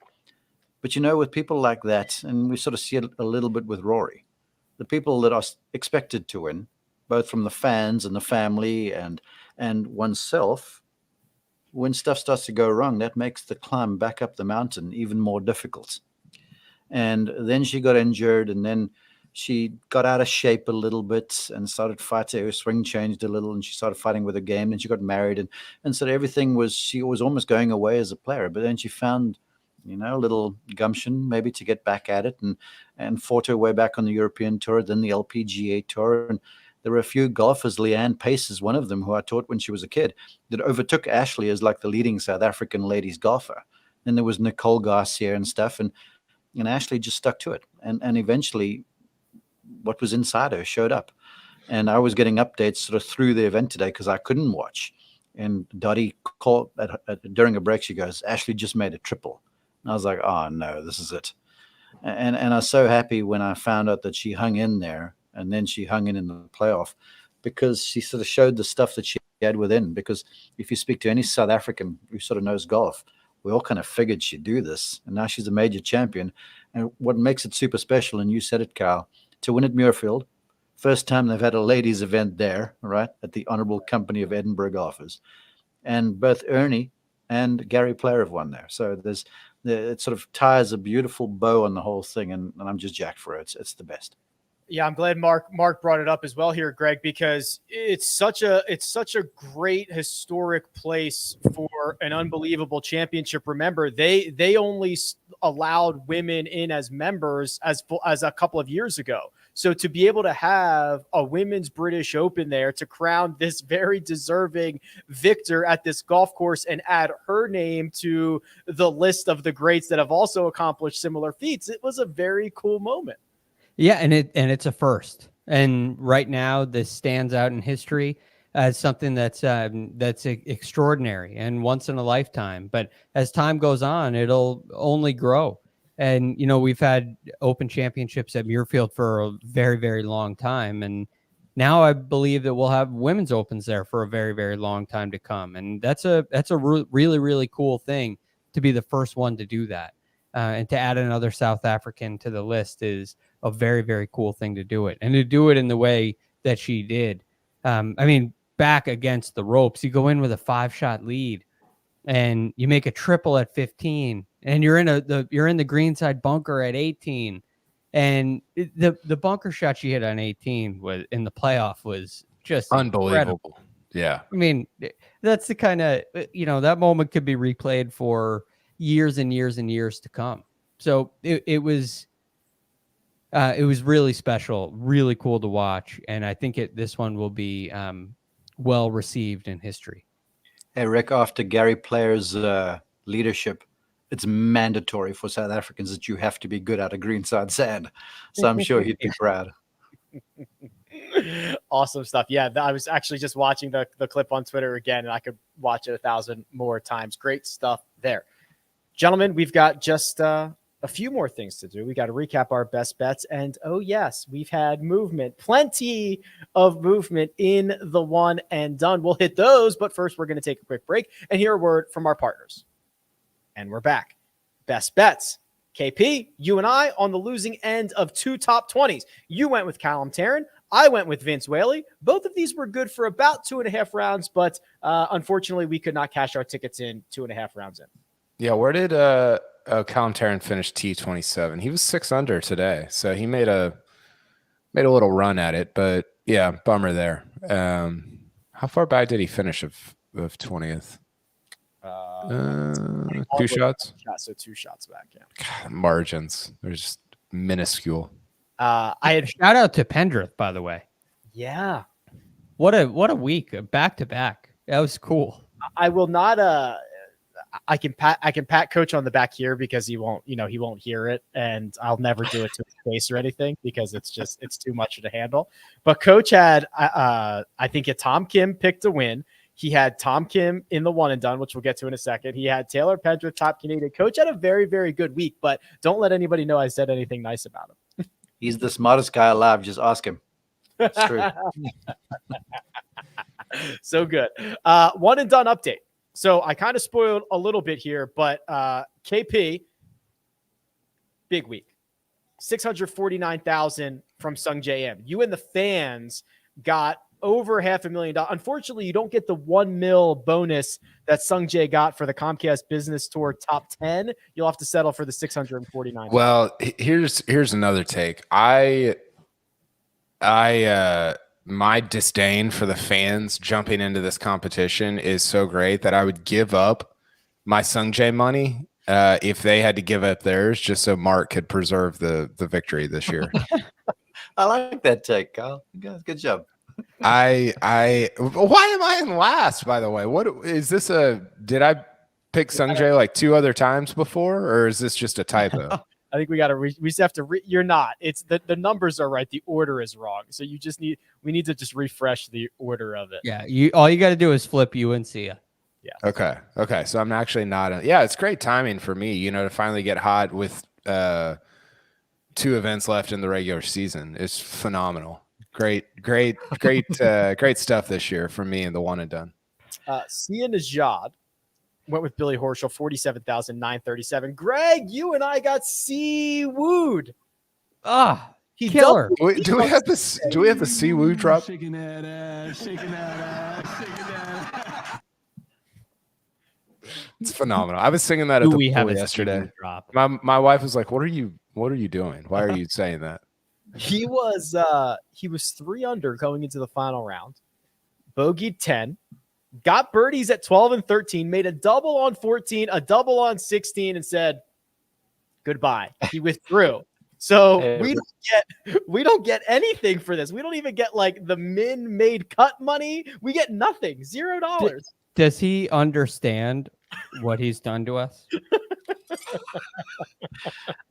But with people like that, and we sort of see it a little bit with Rory, the people that are expected to win, both from the fans and the family and oneself, when stuff starts to go wrong, that makes the climb back up the mountain even more difficult. And then she got injured, and then she got out of shape a little bit and started fighting. Her swing changed a little, and she started fighting with her game. And she got married, and so she was almost going away as a player. But then she found, a little gumption maybe to get back at it, and fought her way back on the European Tour, then the LPGA Tour. And there were a few golfers, Leanne Pace is one of them, who I taught when she was a kid, that overtook Ashley as like the leading South African ladies golfer. Then there was Nicole Garcia and stuff, and Ashley just stuck to it. And eventually what was inside her showed up. And I was getting updates sort of through the event today because I couldn't watch. And Dottie called during a break, she goes, Ashley just made a triple. And I was like, oh no, this is it. And I was so happy when I found out that she hung in there. And then she hung in the playoff because she sort of showed the stuff that she had within. Because if you speak to any South African who sort of knows golf, we all kind of figured she'd do this. And now she's a major champion. And what makes it super special, and you said it, Kyle, to win at Muirfield, first time they've had a ladies event there, right, at the Honourable Company of Edinburgh Golfers. And both Ernie and Gary Player have won there. So it sort of ties a beautiful bow on the whole thing. And I'm just jacked for it. It's the best. Yeah, I'm glad Mark brought it up as well here, Greg, because it's such a great historic place for an unbelievable championship. Remember, they only allowed women in as members as a couple of years ago. So to be able to have a women's British Open there to crown this very deserving victor at this golf course and add her name to the list of the greats that have also accomplished similar feats, it was a very cool moment. Yeah, and it's a first. And right now, this stands out in history as something that's extraordinary and once in a lifetime. But as time goes on, it'll only grow. And we've had Open championships at Muirfield for a very, very long time, and now I believe that we'll have women's Opens there for a very, very long time to come. And that's a really, really cool thing to be the first one to do that. And to add another South African to the list is a very, very cool thing to do it. And to do it in the way that she did. Back against the ropes, you go in with a 5-shot lead and you make a triple at 15 and you're in the greenside bunker at 18. And the bunker shot she hit on 18 was in the playoff was just unbelievable. Incredible. Yeah. That's the kind of, that moment could be replayed for years and years and years to come. So it was really special, really cool to watch. And I think this one will be well received in history. Hey, Rick, after Gary Player's leadership, it's mandatory for South Africans that you have to be good out of greenside sand. So I'm sure he'd be proud. Awesome stuff. Yeah, I was actually just watching the clip on Twitter again, and I could watch it 1,000 more times. Great stuff there. Gentlemen, we've got just a few more things to do. We got to recap our best bets. And oh, yes, we've had movement, plenty of movement in the one and done. We'll hit those. But first, we're going to take a quick break and hear a word from our partners. And we're back. Best bets. KP, you and I on the losing end of two top 20s. You went with Callum Tarrant. I went with Vince Whaley. Both of these were good for about 2.5 rounds, but unfortunately, we could not cash our tickets in 2.5 rounds in. Yeah, where did Colin Tarrant finish T27? He was 6 under today, so he made a little run at it, but yeah, bummer there. How far back did he finish of 20th? 2 shots. So 2 shots back. Yeah. God, margins, they're just minuscule. I had Shout out to Pendrith, by the way. yeah. What a week, back to back. That was cool. I will not. I can pat Coach on the back here because he won't hear it, and I'll never do it to his face or anything because it's too much to handle. But Coach had I think Tom Kim picked to win. He had Tom Kim in the one and done, which we'll get to in a second. He had Taylor Pendrith, top Canadian. Coach had a very, very good week, but don't let anybody know I said anything nice about him. He's the smartest guy alive. Just ask him. It's true. So good. One and done update. So I kind of spoiled a little bit here, but KP, big week. 649,000 from Sungjae Im. You and the fans got over $500,000. Unfortunately, you don't get the $1 million bonus that Sungjae got for the Comcast Business Tour top 10. You'll have to settle for the 649. Well, here's another take. My disdain for the fans jumping into this competition is so great that I would give up my Sungjae money if they had to give up theirs just so Mark could preserve the victory this year. I like that take, Kyle. Good job. Why am I in last, by the way? What is this? Did I pick Sungjae like 2 other times before, or is this just a typo? I think we got to we just have to you're not. It's the numbers are right. The order is wrong. So we need to just refresh the order of it. Yeah, all you got to do is flip UNC. Yeah. Okay. So I'm actually not. Yeah, it's great timing for me, to finally get hot with 2 events left in the regular season. It's phenomenal. Great stuff this year from me in the one and done. Sia Najad went with Billy Horschel, 47,937. Greg, you and I got C Wood. He killer. Do we have the C Woo drop? Shaking that ass, shaking that ass, shaking that ass. It's phenomenal. I was singing that at the pool yesterday. My wife was like, "What are you doing? Why are you saying that?" He was 3 under going into the final round. Bogeyed 10, got birdies at 12 and 13, made a double on 14, a double on 16, and said goodbye. He withdrew. So we don't get anything for this. We don't even get like the min made cut money. We get nothing. $0. Does he understand what he's done to us?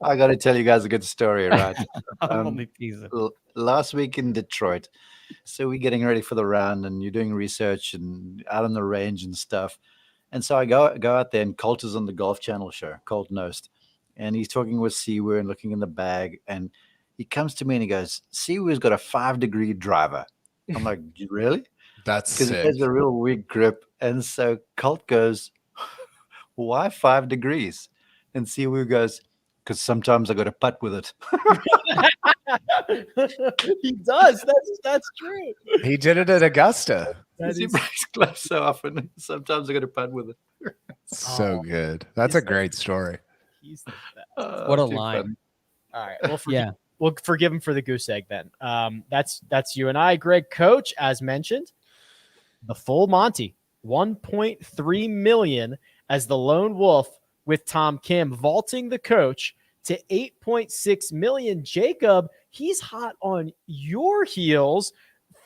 I got to tell you guys a good story, right? Last week in Detroit, so we're getting ready for the round, and you're doing research and out on the range and stuff. And so I go out there, and Colt is on the Golf Channel show, Colt Nost, and he's talking with Siwoo and looking in the bag, and he comes to me and he goes, "Siwoo's got a 5-degree driver." I'm like, "Really?" That's because it has a real weak grip. And so Colt goes, "Why 5 degrees?" And Siwoo goes, "Because sometimes I got to putt with it." He does. That's true. He did it at Augusta. He breaks gloves so often. Sometimes I got to putt with it. So good. That's a great story. He's the best. What a line. All right. We'll forgive him for the goose egg then. That's you and I, Greg. Coach, as mentioned, the full Monty, 1.3 million as the lone wolf, with Tom Kim vaulting the coach to 8.6 million. Jacob, he's hot on your heels.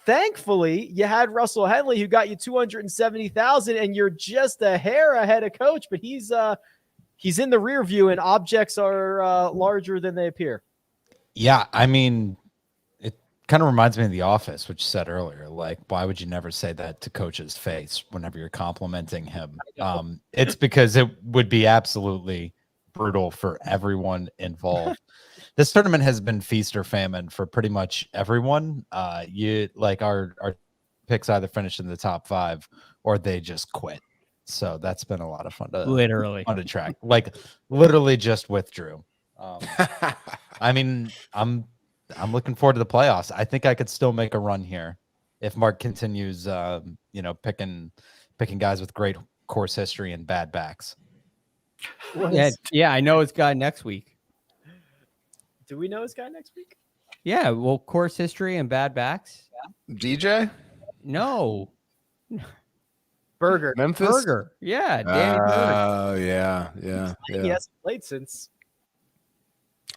Thankfully, you had Russell Henley, who got you 270,000, and you're just a hair ahead of coach, but he's in the rear view, and objects are larger than they appear. Yeah, I mean, it kind of reminds me of The Office, which you said earlier. Like, why would you never say that to coach's face whenever you're complimenting him? It's because it would be absolutely brutal for everyone involved. This tournament has been feast or famine for pretty much everyone. Our picks either finish in the top 5 or they just quit. So that's been a lot of fun to track. Like, literally just withdrew. I mean, I'm looking forward to the playoffs. I think I could still make a run here if Mark continues, picking guys with great course history and bad backs. Yeah, I know his guy next week. Do we know his guy next week? Yeah, well, course history and bad backs. DJ? No, Berger. Memphis? Burger. Yeah, Danny Burger. Oh, yeah. He hasn't played since.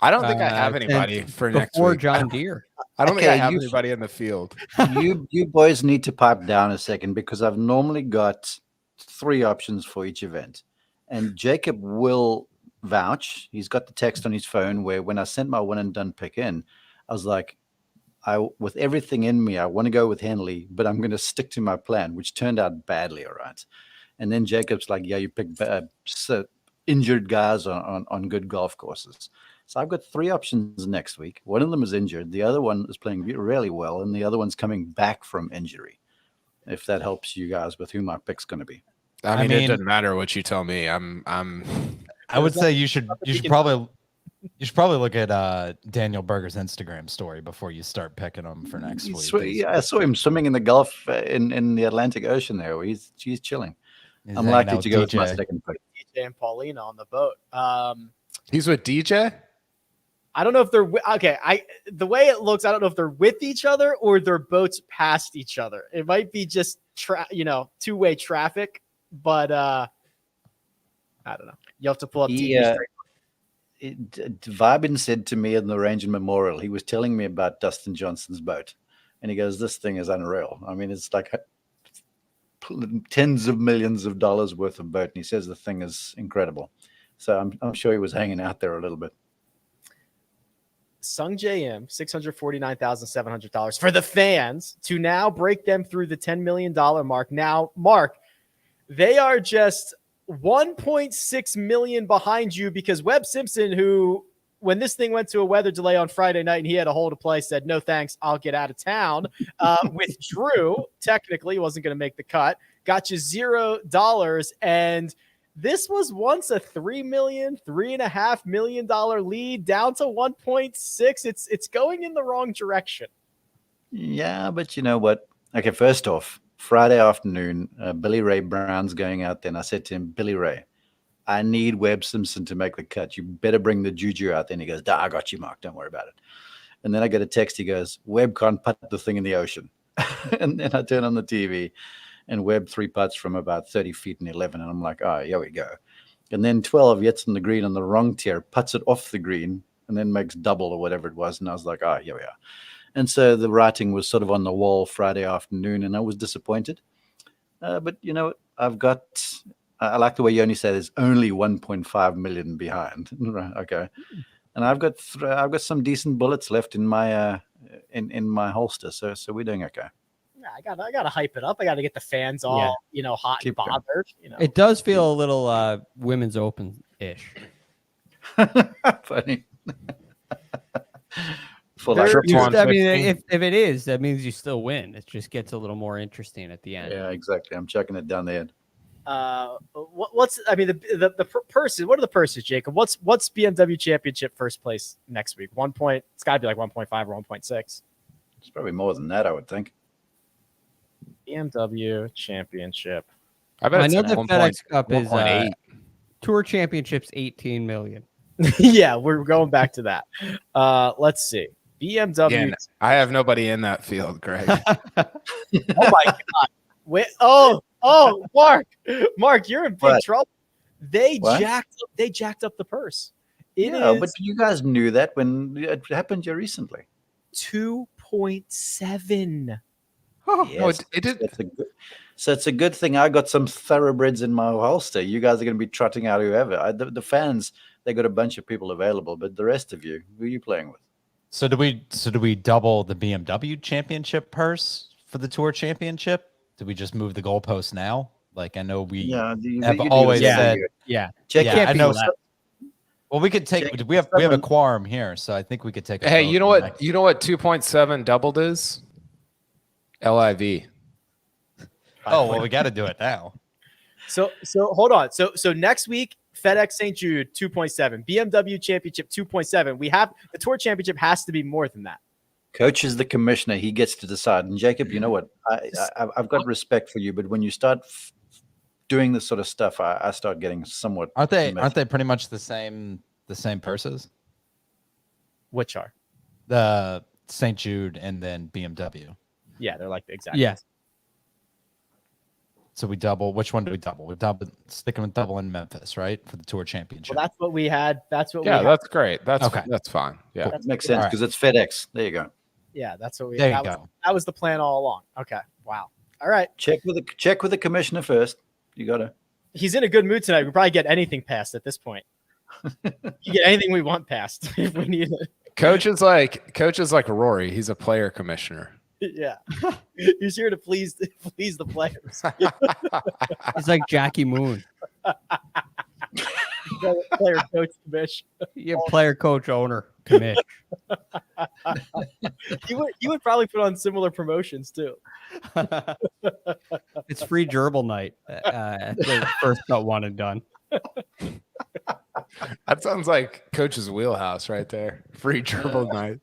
I don't think I have anybody for next Before week. John Deere. I don't think I Okay, have you- anybody in the field. you boys need to pipe down a second because I've normally got 3 options for each event. And Jacob will vouch. He's got the text on his phone where when I sent my one and done pick in, I was like, with everything in me, I want to go with Henley, but I'm going to stick to my plan, which turned out badly. All right. And then Jacob's like, yeah, you picked injured guys on good golf courses. So I've got 3 options next week. One of them is injured. The other one is playing really well. And the other one's coming back from injury. If that helps you guys with who my pick's going to be. I mean, it doesn't matter what you tell me. I would say you should probably look at Daniel Berger's Instagram story before you start picking him for next week. Yeah, I saw him swimming in the Gulf in the Atlantic Ocean there. He's chilling. He's I'm hanging likely out to with go with my DJ. second pick. DJ and Paulina on the boat. He's with DJ? I don't know if they're okay. The way it looks, I don't know if they're with each other or their boats past each other. It might be just two-way traffic, but I don't know. You have to pull up TV. Vibin said to me in the Ranger Memorial, he was telling me about Dustin Johnson's boat, and he goes, "This thing is unreal. I mean, it's like tens of millions of dollars worth of boat," and he says the thing is incredible. So I'm sure he was hanging out there a little bit. Sungjae Im, $649,700 for the fans to now break them through the $10 million mark. Now, Mark, they are just 1.6 million behind you because Webb Simpson, who, when this thing went to a weather delay on Friday night and he had a hole to play, said, "No, thanks, I'll get out of town." Withdrew. Technically, he wasn't going to make the cut. Got you $0. And this was once a $3.5 million lead down to 1.6. It's going in the wrong direction. Yeah, but you know what? Okay, first off, Friday afternoon, Billy Ray Brown's going out there, and I said to him, "Billy Ray, I need Webb Simpson to make the cut. You better bring the juju out there." And he goes, "I got you, Mark. Don't worry about it." And then I get a text. He goes, "Webb can't putt the thing in the ocean." And then I turn on the TV, and Webb 3 putts from about 30 feet and 11. And I'm like, "Oh, here we go." And then 12 hits on the green on the wrong tier, puts it off the green, and then makes double or whatever it was. And I was like, "Oh, here we are." And so the writing was sort of on the wall Friday afternoon, and I was disappointed. But you know, I like the way you only say there's only 1.5 million behind. Okay. And I've got some decent bullets left in my in my holster. So we're doing okay. Yeah, I gotta hype it up. I gotta get the fans all hot Keep and bothered. It does feel a little women's open-ish. Funny. I mean, if it is, that means you still win. It just gets a little more interesting at the end. Yeah, exactly. I'm chucking it down the end. What's the purses? What are the purses, Jacob? What's BMW Championship first place next week? 1 point. It's got to be like 1.5 or 1.6. It's probably more than that, I would think. BMW Championship. I bet I it's know at the 1 FedEx Cup is 1.8. Tour Championships 18 million. Yeah, we're going back to that. Let's see. BMW. Yeah, I have nobody in that field, Greg. Oh my God. Wait. Oh, Mark, you're in big trouble. They jacked up the purse. But you guys knew that when it happened here recently. 2.7. Yes, it did. So it's a good thing I got some thoroughbreds in my holster. You guys are going to be trotting out whoever. The fans, they got a bunch of people available, but the rest of you, who are you playing with? So do we double the BMW Championship purse for the Tour Championship? Do we just move the goalpost now? Like I know we have always said, I know. Well, we could take. We have a quorum here, so I think we could take. Hey, you know what? You know what 2.7 doubled is? LIV. Oh well, we got to do it now. So hold on. So next week, FedEx St. Jude 2.7, BMW Championship 2.7. We have the Tour Championship has to be more than that. Coach is the commissioner. He gets to decide. And Jacob, you know what? I've got respect for you, but when you start doing this sort of stuff, I start getting somewhat. Aren't they pretty much the same purses? Which are? The St. Jude and then BMW. Yeah, they're like the exact. Yes. So we double. Which one do we double? We double. Sticking with double in Memphis, right, for the Tour Championship. Well, that's what we had. That's what. Yeah, we had. that's great. That's Okay. That's fine. Yeah. That makes sense All right. because it's FedEx. There you go. Yeah, that's what we. There you that go. that was the plan all along. Okay. Wow. All right. Check with the commissioner first. You got to. He's in a good mood tonight. We probably get anything passed at this point. You get anything we want passed if we need it. Coach is like Rory. He's a player commissioner. Yeah. He's here to please the players. It's like Jackie Moon. Player coach commish. Yeah, player, coach, owner, commish. He would probably put on similar promotions too. It's free gerbil night. The first cut one and done. That sounds like Coach's wheelhouse right there. Free gerbil night.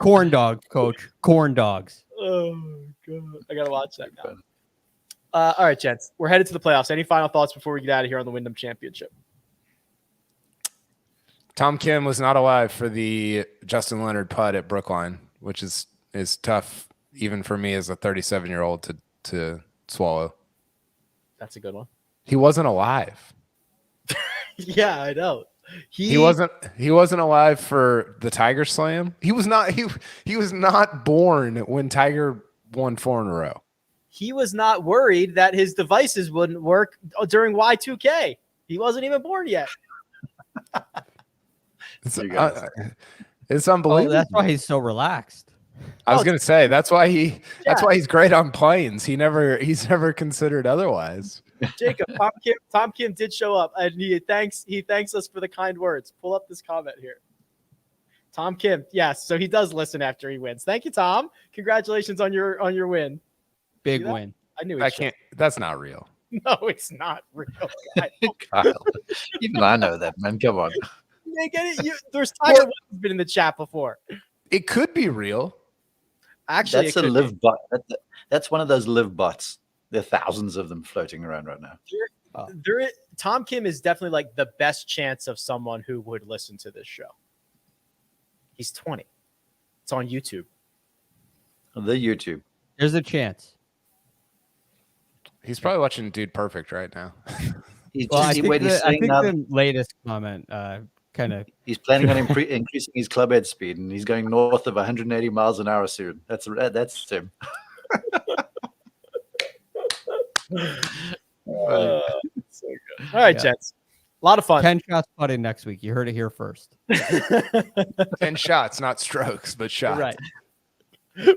Corn dogs, coach. Corn dogs. Oh god, I gotta watch that now. All right, gents, we're headed to the playoffs. Any final thoughts before we get out of here on the Wyndham Championship? Tom Kim was not alive for the Justin Leonard putt at Brookline, which is tough even for me as a 37-year-old to swallow. That's a good one. He wasn't alive. Yeah, I know. He wasn't alive for the Tiger Slam. He was not born when Tiger won 4 in a row. He was not worried that his devices wouldn't work during Y2K. He wasn't even born yet. It's Oh, unbelievable. that's why he's so relaxed. I was gonna say that's why he's great on planes. He's never considered otherwise. Jacob, Tom Kim did show up, and he thanks us for the kind words. Pull up this comment here. Tom Kim, yes, so he does listen after he wins. Thank you, Tom. Congratulations on your win. Big See that? win. I knew I it. can't. That's not real. No, it's not real. Kyle. Even I know that, man. Come on. They get it. There's Tiger Woods has been in the chat before. It could be real. Actually, That's it a could live be. bot. That's one of those live bots. There are thousands of them floating around right now. Tom Kim is definitely like the best chance of someone who would listen to this show. He's 20. It's on YouTube. The YouTube. There's a chance. He's probably watching Dude Perfect right now. He's Well, I just think, he's saying now the latest comment kind of. he's planning on increasing his club head speed, and he's going north of 180 miles an hour soon. That's him. So good. All right, gents. A lot of fun. 10 shots putting next week. You heard it here first. 10 shots, not strokes, but shots. Right.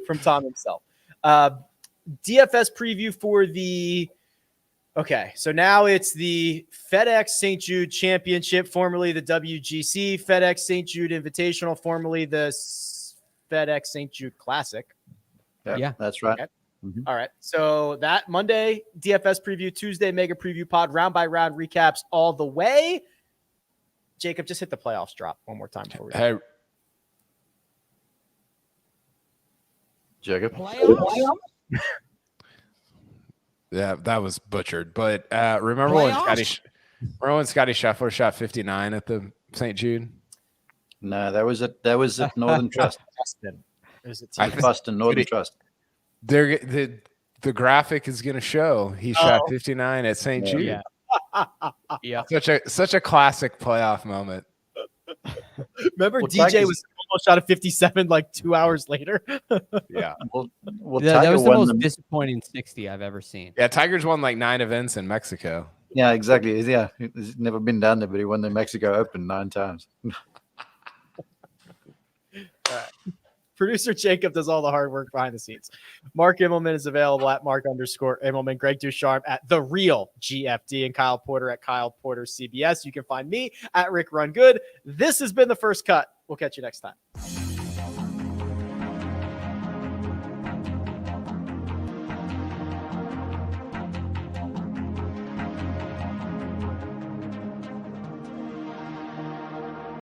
From Tom himself. DFS preview for the. Okay, so now it's the FedEx St. Jude Championship, formerly the WGC, FedEx St. Jude Invitational, formerly the FedEx St. Jude Classic. Yeah. That's right. Okay. All right, so that Monday, DFS preview, Tuesday, mega preview pod, round by round recaps all the way. Jacob, just hit the playoffs drop one more time before we Hey, Jacob. yeah, that was butchered. But remember when Scotty Scheffler shot 59 at the St. Jude? No, that was at Northern Trust. Boston. Is it I think- Boston Northern Trust. The graphic is going to show he shot 59 at St. Jude. Yeah. Yeah. Such a classic playoff moment. Remember Well, DJ Tiger's- was almost shot at 57 like 2 hours later? Yeah. Well, That Tiger was the won most them. disappointing 60 I've ever seen. Yeah, Tiger's won like 9 events in Mexico. Yeah, exactly. Yeah, he's never been down there, but he won the Mexico Open 9 times. Producer Jacob does all the hard work behind the scenes. Mark Immelman is available at Mark_Immelman. Greg DuCharme at The Real GFD, and Kyle Porter at Kyle Porter CBS. You can find me at Rick Run Good. This has been The First Cut. We'll catch you next time.